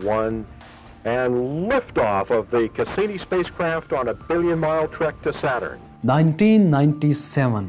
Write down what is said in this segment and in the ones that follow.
1 and liftoff of the Cassini spacecraft on a billion-mile trek to Saturn. 1997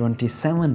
27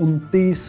29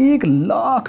1,00,000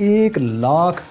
1,00,000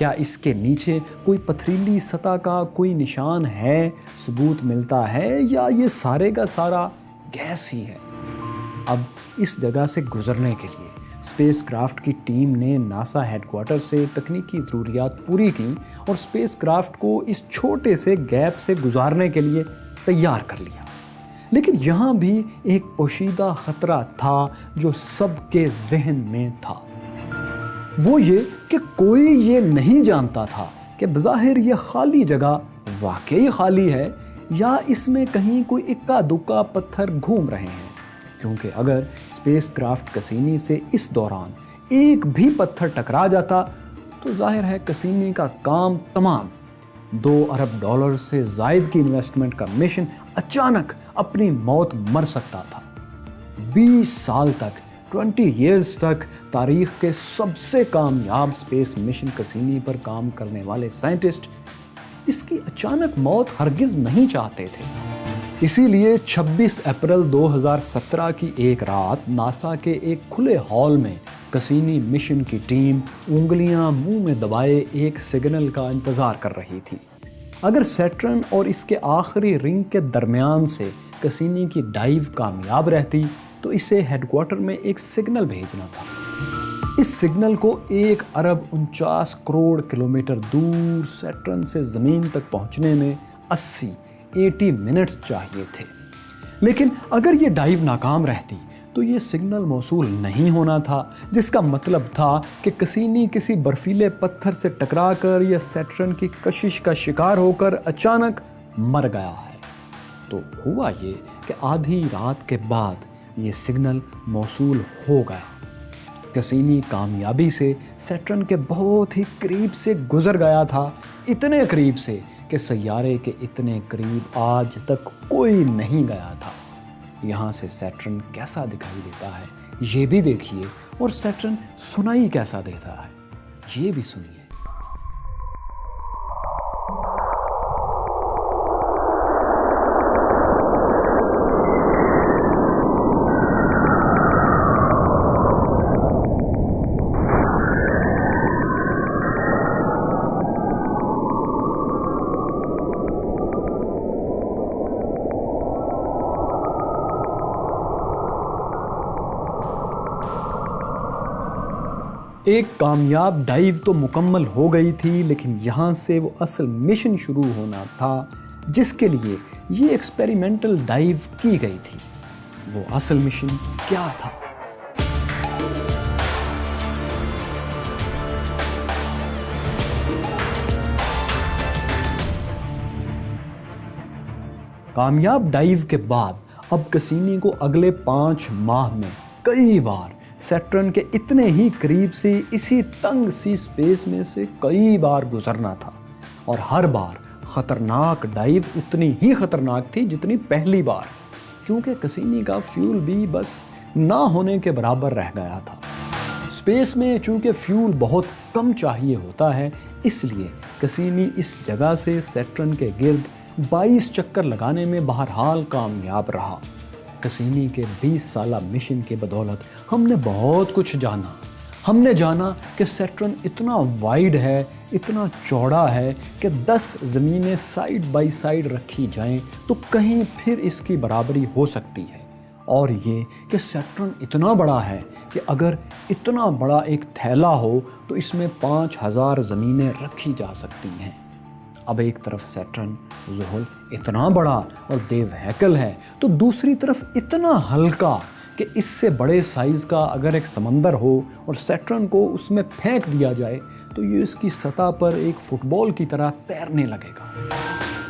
کیا اس کے نیچے کوئی پتھریلی سطح کا کوئی نشان ہے، ثبوت ملتا ہے، یا یہ سارے کا سارا گیس ہی ہے؟ اب اس جگہ سے گزرنے کے لیے اسپیس کرافٹ کی ٹیم نے ناسا ہیڈ کوارٹر سے تکنیکی ضروریات پوری کی اور اسپیس کرافٹ کو اس چھوٹے سے گیپ سے گزارنے کے لیے تیار کر لیا۔ لیکن یہاں بھی ایک پوشیدہ خطرہ تھا جو سب کے ذہن میں تھا۔ وہ یہ کہ کوئی یہ نہیں جانتا تھا کہ بظاہر یہ خالی جگہ واقعی خالی ہے یا اس میں کہیں کوئی اکا دکا پتھر گھوم رہے ہیں، کیونکہ اگر اسپیس کرافٹ کسینی سے اس دوران ایک بھی پتھر ٹکرا جاتا تو ظاہر ہے کسینی کا کام تمام۔ $2 ارب سے زائد کی انویسٹمنٹ کا مشن اچانک اپنی موت مر سکتا تھا۔ 20 سال تک 20 ایئرز تک تاریخ کے سب سے کامیاب اسپیس مشن کسینی پر کام کرنے والے سائنٹسٹ اس کی اچانک موت ہرگز نہیں چاہتے تھے۔ اسی لیے 26 اپریل 2017 کی ایک رات ناسا کے ایک کھلے ہال میں کسینی مشن کی ٹیم انگلیاں منہ میں دبائے ایک سگنل کا انتظار کر رہی تھی۔ اگر سیٹرن اور اس کے آخری رنگ کے درمیان سے کسینی کی ڈائیو کامیاب رہتی تو اسے ہیڈ کوارٹر میں ایک سگنل بھیجنا تھا۔ اس سگنل کو 1 ارب 49 کروڑ کلومیٹر دور سیٹرن سے زمین تک پہنچنے میں 80 منٹس چاہیے تھے۔ لیکن اگر یہ ڈائیو ناکام رہتی تو یہ سگنل موصول نہیں ہونا تھا، جس کا مطلب تھا کہ کسینی کسی برفیلے پتھر سے ٹکرا کر یا سیٹرن کی کشش کا شکار ہو کر اچانک مر گیا ہے۔ تو ہوا یہ کہ آدھی رات کے بعد یہ سگنل موصول ہو گیا۔ کسینی کامیابی سے سیٹرن کے بہت ہی قریب سے گزر گیا تھا، اتنے قریب سے کہ سیارے کے اتنے قریب آج تک کوئی نہیں گیا تھا۔ یہاں سے سیٹرن کیسا دکھائی دیتا ہے یہ بھی دیکھیے، اور سیٹرن سنائی کیسا دیتا ہے یہ بھی سنیے۔ ایک کامیاب ڈائیو تو مکمل ہو گئی تھی، لیکن یہاں سے وہ اصل مشن شروع ہونا تھا جس کے لیے یہ ایکسپیریمنٹل ڈائیو کی گئی تھی۔ وہ اصل مشن کیا تھا؟ کامیاب ڈائیو کے بعد اب کسینی کو اگلے 5 ماہ میں کئی بار سیٹرن کے اتنے ہی قریب سے اسی تنگ سی سپیس میں سے کئی بار گزرنا تھا، اور ہر بار خطرناک ڈائیو اتنی ہی خطرناک تھی جتنی پہلی بار، کیونکہ کسینی کا فیول بھی بس نہ ہونے کے برابر رہ گیا تھا۔ سپیس میں چونکہ فیول بہت کم چاہیے ہوتا ہے، اس لیے کسینی اس جگہ سے سیٹرن کے گرد 22 چکر لگانے میں بہرحال کامیاب رہا۔ کسینی کے 20 سالہ مشن کے بدولت ہم نے بہت کچھ جانا۔ ہم نے جانا کہ سیٹرن اتنا وائڈ ہے، اتنا چوڑا ہے کہ 10 زمینیں سائیڈ بائی سائیڈ رکھی جائیں تو کہیں پھر اس کی برابری ہو سکتی ہے، اور یہ کہ سیٹرن اتنا بڑا ہے کہ اگر اتنا بڑا ایک تھیلا ہو تو اس میں 5000 زمینیں رکھی جا سکتی ہیں۔ اب ایک طرف سیٹرن زحل اتنا بڑا اور دیو ہیکل ہے تو دوسری طرف اتنا ہلکا کہ اس سے بڑے سائز کا اگر ایک سمندر ہو اور سیٹرن کو اس میں پھینک دیا جائے تو یہ اس کی سطح پر ایک فٹ بال کی طرح تیرنے لگے گا۔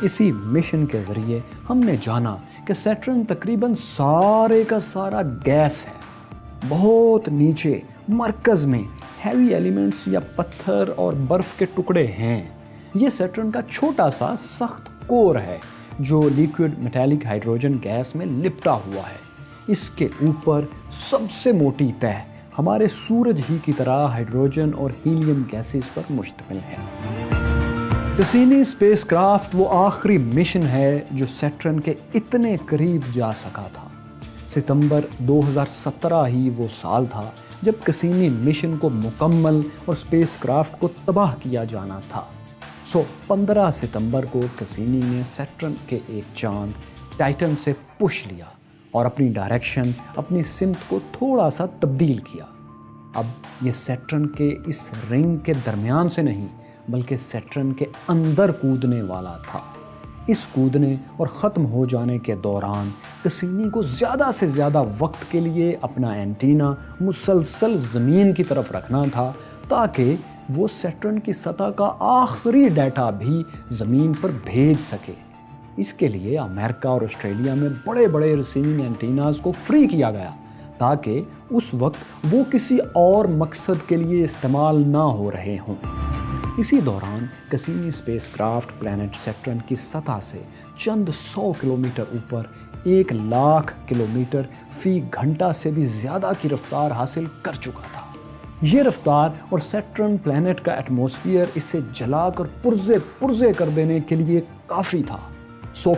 اسی مشن کے ذریعے ہم نے جانا کہ سیٹرن تقریباً سارے کا سارا گیس ہے۔ بہت نیچے مرکز میں ہیوی ایلیمنٹس یا پتھر اور برف کے ٹکڑے ہیں۔ یہ سیٹرن کا چھوٹا سا سخت کور ہے جو لیکوڈ میٹالک ہائیڈروجن گیس میں لپٹا ہوا ہے۔ اس کے اوپر سب سے موٹی تہ ہمارے سورج ہی کی طرح ہائیڈروجن اور ہیلیم گیسز پر مشتمل ہے۔ کسینی اسپیس کرافٹ وہ آخری مشن ہے جو سیٹرن کے اتنے قریب جا سکا تھا۔ ستمبر 2017 ہی وہ سال تھا جب کسینی مشن کو مکمل اور اسپیس کرافٹ کو تباہ کیا جانا تھا۔ 15 ستمبر کو کسینی نے سیٹرن کے ایک چاند ٹائٹن سے پش لیا اور اپنی ڈائریکشن، اپنی سمت کو تھوڑا سا تبدیل کیا۔ اب یہ سیٹرن کے اس رنگ کے درمیان سے نہیں بلکہ سیٹرن کے اندر کودنے والا تھا۔ اس کودنے اور ختم ہو جانے کے دوران کسینی کو زیادہ سے زیادہ وقت کے لیے اپنا اینٹینا مسلسل زمین کی طرف رکھنا تھا تاکہ وہ سیٹرن کی سطح کا آخری ڈیٹا بھی زمین پر بھیج سکے۔ اس کے لیے امریکہ اور آسٹریلیا میں بڑے بڑے ریسیونگ اینٹیناز کو فری کیا گیا تاکہ اس وقت وہ کسی اور مقصد کے لیے استعمال نہ ہو رہے ہوں۔ اسی دوران Cassini spacecraft planet Saturn کی سطح سے چند 100 کلومیٹر اوپر 1,00,000 کلومیٹر فی گھنٹہ سے بھی زیادہ کی رفتار حاصل کر چکا تھا۔ یہ رفتار اور سیٹرن پلانٹ کا ایٹماسفیئر اسے جلا کر پرزے کر دینے کے لیے کافی تھا۔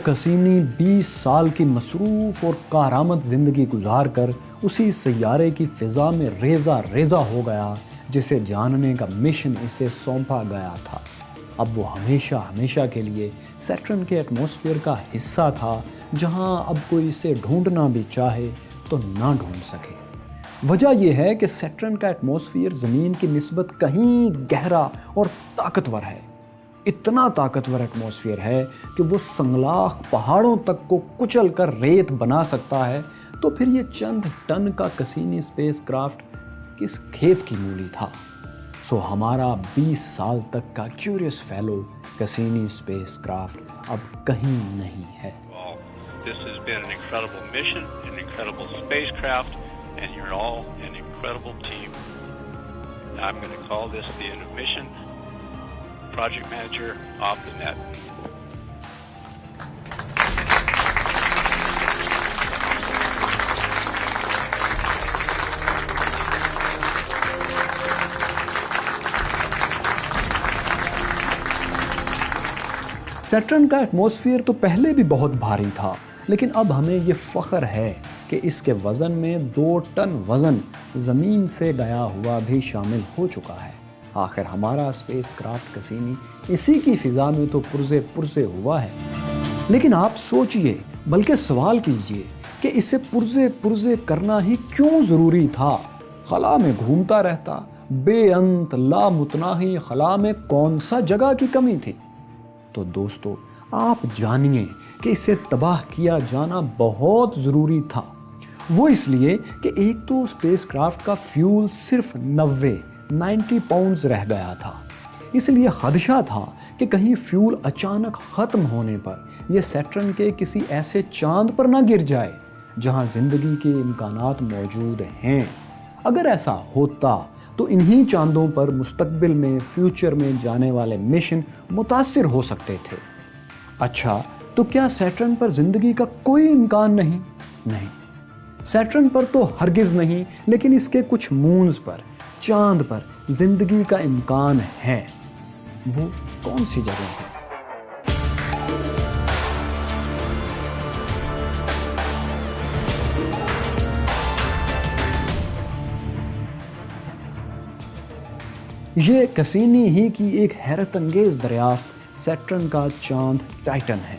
کسینی 20 سال کی مصروف اور کارآمد زندگی گزار کر اسی سیارے کی فضا میں ریزہ ہو گیا جسے جاننے کا مشن اسے سونپا گیا تھا۔ اب وہ ہمیشہ کے لیے سیٹرن کے ایٹماسفیئر کا حصہ تھا جہاں اب کوئی اسے ڈھونڈنا بھی چاہے تو نہ ڈھونڈ سکے۔ وجہ یہ ہے کہ سیٹرن کا ایٹماسفیئر زمین کی نسبت کہیں گہرا اور طاقتور ہے۔ اتنا طاقتور ایٹماسفیئر ہے کہ وہ سنگلاخ پہاڑوں تک کو کچل کر ریت بنا سکتا ہے، تو پھر یہ چند ٹن کا کسینی اسپیس کرافٹ کس کھیت کی مولی تھا۔ ہمارا 20 سال تک کا curious fellow Cassini space craft اب کہیں نہیں ہے۔ This has been an incredible mission, an incredible spacecraft, and you're all an incredible team. I'm going to call this the end of mission. Project Manager off the net. Saturn کا atmosphere تو پہلے بھی بہت بھاری تھا، لیکن اب ہمیں یہ فخر ہے کہ اس کے وزن میں 2 ٹن وزن زمین سے گیا ہوا بھی شامل ہو چکا ہے۔ آخر ہمارا اسپیس کرافٹ کسینی اسی کی فضا میں تو پرزے ہوا ہے۔ لیکن آپ سوچئے، بلکہ سوال کیجئے کہ اسے پرزے کرنا ہی کیوں ضروری تھا؟ خلا میں گھومتا رہتا، بے انت لامتناہی خلا میں کون سا جگہ کی کمی تھی؟ تو دوستو، آپ جانیے کہ اسے تباہ کیا جانا بہت ضروری تھا۔ وہ اس لیے کہ ایک تو اسپیس کرافٹ کا فیول صرف 90 پاؤنڈز رہ گیا تھا۔ اس لیے خدشہ تھا کہ کہیں فیول اچانک ختم ہونے پر یہ سیٹرن کے کسی ایسے چاند پر نہ گر جائے جہاں زندگی کے امکانات موجود ہیں۔ اگر ایسا ہوتا تو انہی چاندوں پر مستقبل میں فیوچر میں جانے والے مشن متاثر ہو سکتے تھے۔ اچھا، تو کیا سیٹرن پر زندگی کا کوئی امکان نہیں؟ نہیں، سیٹرن پر تو ہرگز نہیں، لیکن اس کے کچھ مونز پر، چاند پر زندگی کا امکان ہے۔ وہ کون سی جگہ ہے؟ یہ کسینی ہی کی ایک حیرت انگیز دریافت سیٹرن کا چاند ٹائٹن ہے۔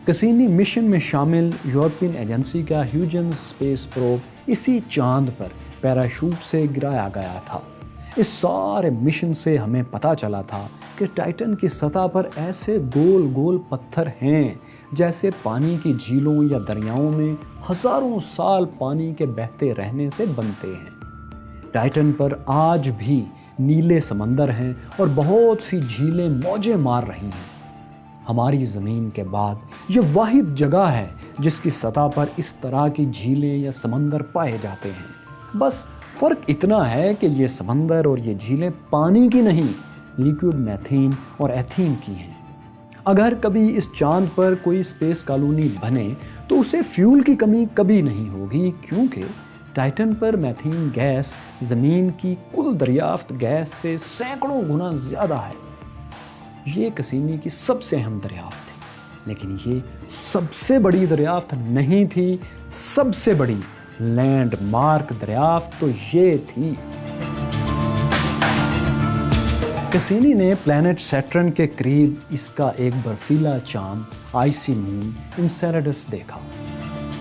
کسینی مشن میں شامل یورپین ایجنسی کا ہیوجنز اسپیس پروب اسی چاند پر پیراشوٹ سے گرایا گیا تھا۔ اس سارے مشن سے ہمیں پتہ چلا تھا کہ ٹائٹن کی سطح پر ایسے گول پتھر ہیں جیسے پانی کی جھیلوں یا دریاؤں میں ہزاروں سال پانی کے بہتے رہنے سے بنتے ہیں۔ ٹائٹن پر آج بھی نیلے سمندر ہیں اور بہت سی جھیلیں موجیں مار رہی ہیں۔ ہماری زمین کے بعد یہ واحد جگہ ہے جس کی سطح پر اس طرح کی جھیلیں یا سمندر پائے جاتے ہیں۔ بس فرق اتنا ہے کہ یہ سمندر اور یہ جھیلیں پانی کی نہیں، لیکوڈ میتھین اور ایتھین کی ہیں۔ اگر کبھی اس چاند پر کوئی اسپیس کالونی بنے تو اسے فیول کی کمی کبھی نہیں ہوگی، کیونکہ ٹائٹن پر میتھین گیس زمین کی کل دریافت گیس سے سینکڑوں گنا زیادہ ہے۔ یہ کسینی کی سب سے اہم دریافت تھی، لیکن یہ سب سے بڑی دریافت نہیں تھی۔ سب سے بڑی لینڈ مارک دریافت تو یہ تھی۔ کسینی نے پلانٹ سیٹرن کے قریب اس کا ایک برفیلا چاند آئسی مون انسیلاڈس دیکھا۔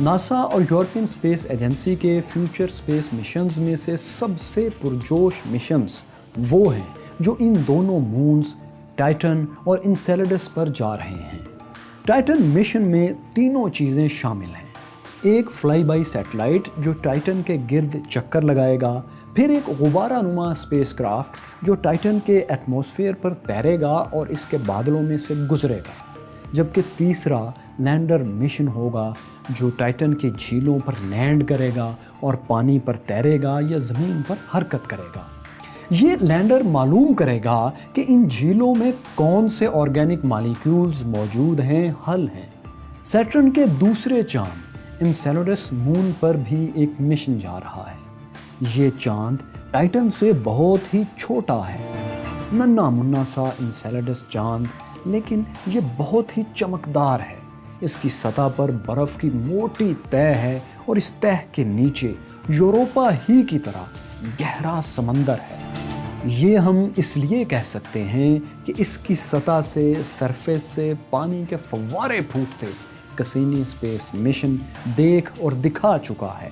ناسا اور یورپین اسپیس ایجنسی کے فیوچر اسپیس مشنز میں سے سب سے پرجوش مشنز وہ ہیں جو ان دونوں مونز ٹائٹن اور انسیلاڈس پر جا رہے ہیں۔ ٹائٹن مشن میں تینوں چیزیں شامل ہیں: ایک فلائی بائی سیٹلائٹ جو ٹائٹن کے گرد چکر لگائے گا، پھر ایک غبارہ نما اسپیس کرافٹ جو ٹائٹن کے ایٹماسفیئر پر تیرے گا اور اس کے بادلوں میں سے گزرے گا، جبکہ تیسرا لینڈر مشن ہوگا جو ٹائٹن کی جھیلوں پر لینڈ کرے گا اور پانی پر تیرے گا یا زمین پر حرکت کرے گا۔ یہ لینڈر معلوم کرے گا کہ ان جھیلوں میں کون سے آرگینک مالیکیولز موجود ہیں، حل ہیں۔ سیٹرن کے دوسرے چاند انسیلاڈس مون پر بھی ایک مشن جا رہا ہے۔ یہ چاند ٹائٹن سے بہت ہی چھوٹا ہے، ننھا منا سا انسیلاڈس چاند، لیکن یہ بہت ہی چمکدار ہے۔ اس کی سطح پر برف کی موٹی تہہ ہے اور اس تہہ کے نیچے یوروپا ہی کی طرح گہرا سمندر ہے۔ یہ ہم اس لیے کہہ سکتے ہیں کہ اس کی سطح سے، سرفیس سے پانی کے فوارے پھوٹتے کسینی اسپیس مشن دیکھ اور دکھا چکا ہے۔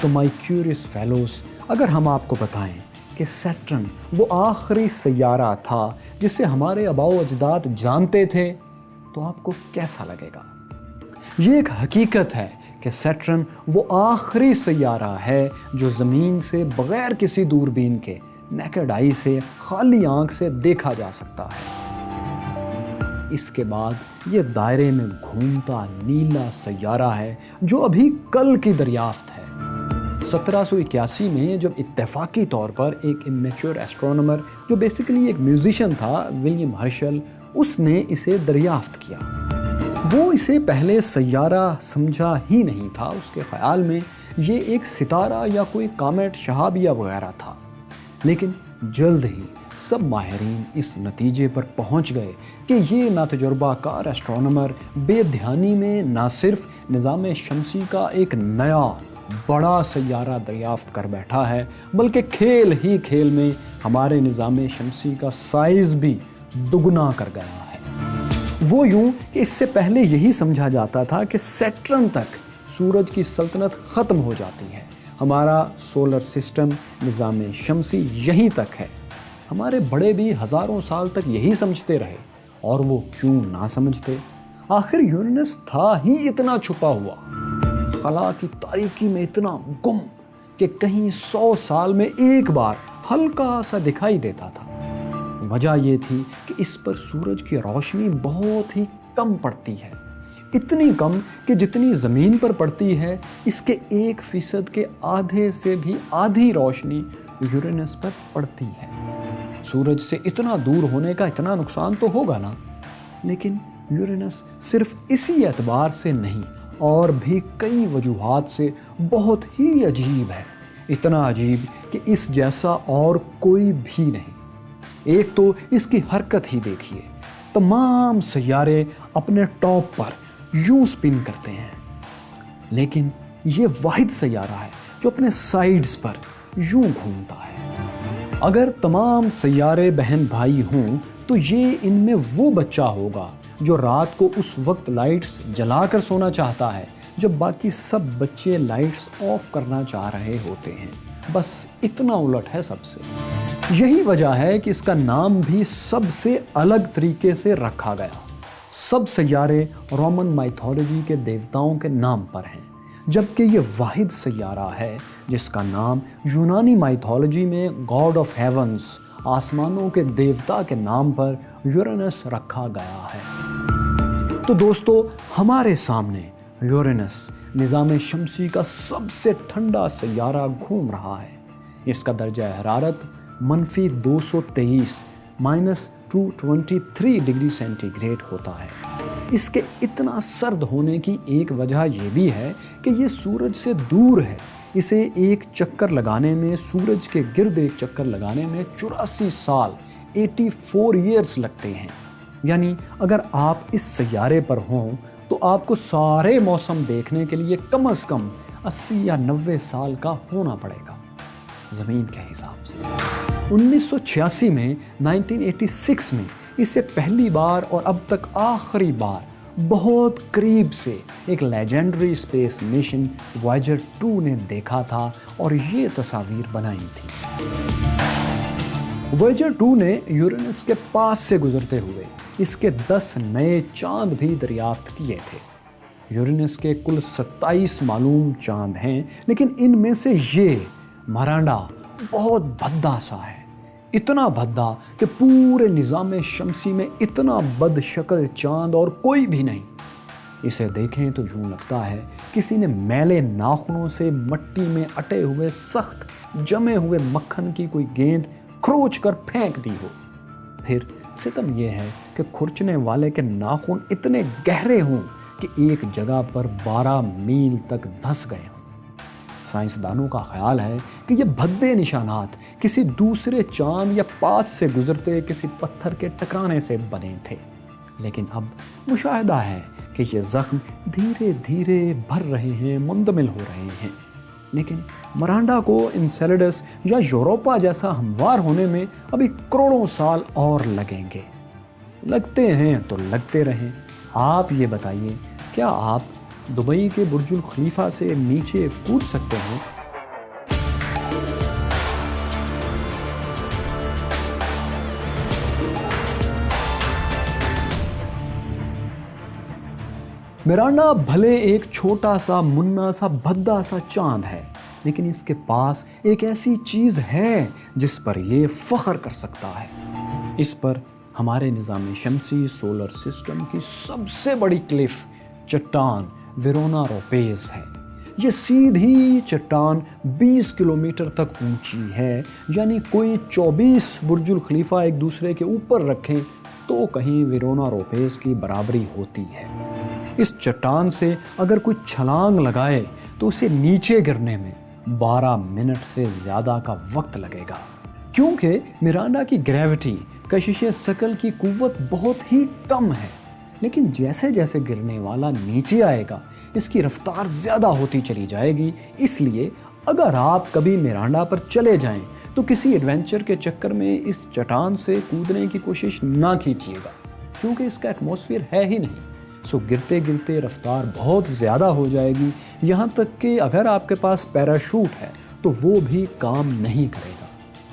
تو مائی کیوریس فیلوز، اگر ہم آپ کو بتائیں کہ سیٹرن وہ آخری سیارہ تھا جسے ہمارے آباء و اجداد جانتے تھے، تو آپ کو کیسا لگے گا؟ یہ ایک حقیقت ہے کہ سیٹرن وہ آخری سیارہ ہے جو زمین سے بغیر کسی دوربین کے نیکڈ آئی سے، خالی آنکھ سے دیکھا جا سکتا ہے۔ اس کے بعد یہ دائرے میں گھومتا نیلا سیارہ ہے جو ابھی کل کی دریافت ہے۔ 1781 میں جب اتفاقی طور پر ایک امیچور ایسٹرونومر جو بیسیکلی ایک میوزیشین تھا، ولیم ہرشل، اس نے اسے دریافت کیا۔ وہ اسے پہلے سیارہ سمجھا ہی نہیں تھا، اس کے خیال میں یہ ایک ستارہ یا کوئی کامیٹ، شہابیہ وغیرہ تھا۔ لیکن جلد ہی سب ماہرین اس نتیجے پر پہنچ گئے کہ یہ ناتجربہ کار ایسٹرونومر بے دھیانی میں نہ صرف نظام شمسی کا ایک نیا بڑا سیارہ دریافت کر بیٹھا ہے، بلکہ کھیل ہی کھیل میں ہمارے نظام شمسی کا سائز بھی دگنا کر گیا ہے۔ وہ یوں کہ اس سے پہلے یہی سمجھا جاتا تھا کہ سیٹرن تک سورج کی سلطنت ختم ہو جاتی ہے، ہمارا سولر سسٹم، نظام شمسی یہیں تک ہے۔ ہمارے بڑے بھی ہزاروں سال تک یہی سمجھتے رہے، اور وہ کیوں نہ سمجھتے؟ آخر یورینس تھا ہی اتنا چھپا ہوا، خلا کی تاریکی میں اتنا گم کہ کہیں 100 سال میں ایک بار ہلکا سا دکھائی دیتا تھا۔ وجہ یہ تھی کہ اس پر سورج کی روشنی بہت ہی کم پڑتی ہے، اتنی کم کہ جتنی زمین پر پڑتی ہے اس کے 1% کے آدھے سے بھی آدھی روشنی یورینس پر پڑتی ہے۔ سورج سے اتنا دور ہونے کا اتنا نقصان تو ہوگا نا، لیکن یورینس صرف اسی اعتبار سے نہیں، اور بھی کئی وجوہات سے بہت ہی عجیب ہے، اتنا عجیب کہ اس جیسا اور کوئی بھی نہیں۔ ایک تو اس کی حرکت ہی دیکھیے، تمام سیارے اپنے ٹاپ پر یوں سپن کرتے ہیں، لیکن یہ واحد سیارہ ہے جو اپنے سائیڈز پر یوں گھومتا ہے۔ اگر تمام سیارے بہن بھائی ہوں تو یہ ان میں وہ بچہ ہوگا جو رات کو اس وقت لائٹس جلا کر سونا چاہتا ہے جب باقی سب بچے لائٹس آف کرنا چاہ رہے ہوتے ہیں۔ بس اتنا الٹ ہے سب سے۔ یہی وجہ ہے کہ اس کا نام بھی سب سے الگ طریقے سے رکھا گیا۔ سب سیارے رومن مائتھولوجی کے دیوتاؤں کے نام پر ہیں، جبکہ یہ واحد سیارہ ہے جس کا نام یونانی مائتھولوجی میں گاڈ آف ہیونز، آسمانوں کے دیوتا کے نام پر یورینس رکھا گیا ہے۔ تو دوستو، ہمارے سامنے یورینس نظام شمسی کا سب سے ٹھنڈا سیارہ گھوم رہا ہے۔ اس کا درجہ حرارت -223 -223 ڈگری سینٹی گریڈ ہوتا ہے۔ اس کے اتنا سرد ہونے کی ایک وجہ یہ بھی ہے کہ یہ سورج سے دور ہے۔ اسے ایک چکر لگانے میں، سورج کے گرد ایک چکر لگانے میں 84 سال 84 ایئرز لگتے ہیں۔ یعنی اگر آپ اس سیارے پر ہوں تو آپ کو سارے موسم دیکھنے کے لیے کم از کم 80 یا 90 سال کا ہونا پڑے گا زمین کے حساب سے۔ 1986 میں 1986 میں اسے پہلی بار اور اب تک آخری بار بہت قریب سے ایک لیجنڈری اسپیس مشن وائجر 2 نے دیکھا تھا اور یہ تصاویر بنائی تھی۔ وائجر 2 نے یورینس کے پاس سے گزرتے ہوئے اس کے 10 نئے چاند بھی دریافت کیے تھے۔ یورینس کے کل 27 معلوم چاند ہیں، لیکن ان میں سے یہ مرانڈا بہت بھدا سا ہے، اتنا بھدا کہ پورے نظام شمسی میں اتنا بد شکل چاند اور کوئی بھی نہیں۔ اسے دیکھیں تو یوں لگتا ہے کسی نے میلے ناخنوں سے مٹی میں اٹے ہوئے سخت جمے ہوئے مکھن کی کوئی گیند کھروچ کر پھینک دی ہو۔ پھر ستم یہ ہے کہ کھرچنے والے کے ناخن اتنے گہرے ہوں کہ ایک جگہ پر 12 میل تک دھس گئے ہوں۔ سائنسدانوں کا خیال ہے کہ یہ بھدے نشانات کسی دوسرے چاند یا پاس سے گزرتے کسی پتھر کے ٹکرانے سے بنے تھے، لیکن اب مشاہدہ ہے کہ یہ زخم دھیرے دھیرے بھر رہے ہیں، مندمل ہو رہے ہیں۔ لیکن مرانڈا کو انسیلیڈس یا یوروپا جیسا ہموار ہونے میں ابھی کروڑوں سال اور لگیں گے۔ لگتے ہیں تو لگتے رہیں۔ آپ یہ بتائیے، کیا آپ دبئی کے برج الخلیفہ سے نیچے کود سکتے ہیں؟ مرانڈا بھلے ایک چھوٹا سا منا سا بھدا سا چاند ہے، لیکن اس کے پاس ایک ایسی چیز ہے جس پر یہ فخر کر سکتا ہے۔ اس پر ہمارے نظام شمسی سولر سسٹم کی سب سے بڑی کلف چٹان ویرونا روپیز ہے۔ یہ سیدھی چٹان 20 کلومیٹر تک اونچی ہے، یعنی کوئی 24 برج الخلیفہ ایک دوسرے کے اوپر رکھیں تو کہیں ویرونا روپیز کی برابری ہوتی ہے۔ اس چٹان سے اگر کوئی چھلانگ لگائے تو اسے نیچے گرنے میں 12 منٹ سے زیادہ کا وقت لگے گا، کیونکہ مرانڈا کی گریوٹی کشش ثقل کی قوت بہت ہی کم ہے۔ لیکن جیسے جیسے گرنے والا نیچے آئے گا اس کی رفتار زیادہ ہوتی چلی جائے گی۔ اس لیے اگر آپ کبھی مرانڈا پر چلے جائیں تو کسی ایڈونچر کے چکر میں اس چٹان سے کودنے کی کوشش نہ کیجیے گا، کیونکہ اس کا ایٹماسفیئر ہے ہی نہیں۔ سو گرتے گرتے رفتار بہت زیادہ ہو جائے گی، یہاں تک کہ اگر آپ کے پاس پیراشوٹ ہے تو وہ بھی کام نہیں کرے گا۔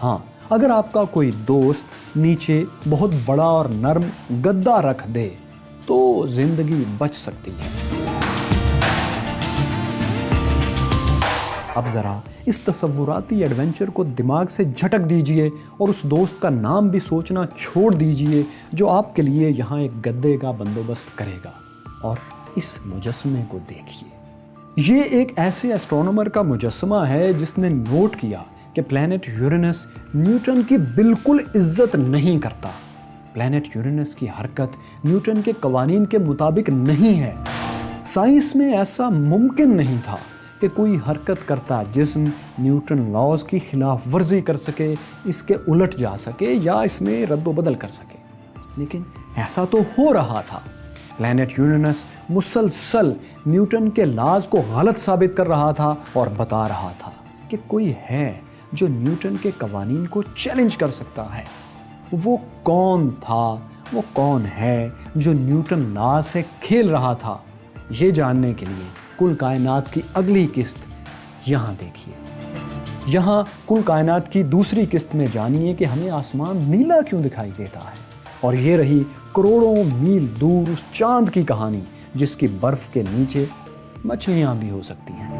ہاں، اگر آپ کا کوئی دوست نیچے بہت بڑا اور نرم گدا رکھ دے تو زندگی بچ سکتی ہے۔ اب ذرا اس تصوراتی ایڈونچر کو دماغ سے جھٹک دیجئے اور اس دوست کا نام بھی سوچنا چھوڑ دیجئے جو آپ کے لیے یہاں ایک گدے کا بندوبست کرے گا، اور اس مجسمے کو دیکھیے۔ یہ ایک ایسے ایسٹرونومر کا مجسمہ ہے جس نے نوٹ کیا کہ پلانٹ یورینس نیوٹن کی بالکل عزت نہیں کرتا۔ پلانٹ یورینس کی حرکت نیوٹن کے قوانین کے مطابق نہیں ہے۔ سائنس میں ایسا ممکن نہیں تھا کہ کوئی حرکت کرتا جسم نیوٹن لاز کی خلاف ورزی کر سکے، اس کے الٹ جا سکے یا اس میں رد و بدل کر سکے، لیکن ایسا تو ہو رہا تھا۔ پلانٹ یورینس مسلسل نیوٹن کے لاز کو غلط ثابت کر رہا تھا اور بتا رہا تھا کہ کوئی ہے جو نیوٹن کے قوانین کو چیلنج کر سکتا ہے۔ وہ کون تھا، وہ کون ہے جو نیوٹن لاز سے کھیل رہا تھا؟ یہ جاننے کے لیے کل کائنات کی اگلی قسط یہاں دیکھیے۔ یہاں کل کائنات کی دوسری قسط میں جانیے کہ ہمیں آسمان نیلا کیوں دکھائی دیتا ہے، اور یہ رہی کروڑوں میل دور اس چاند کی کہانی جس کی برف کے نیچے مچھلیاں بھی ہو سکتی ہیں۔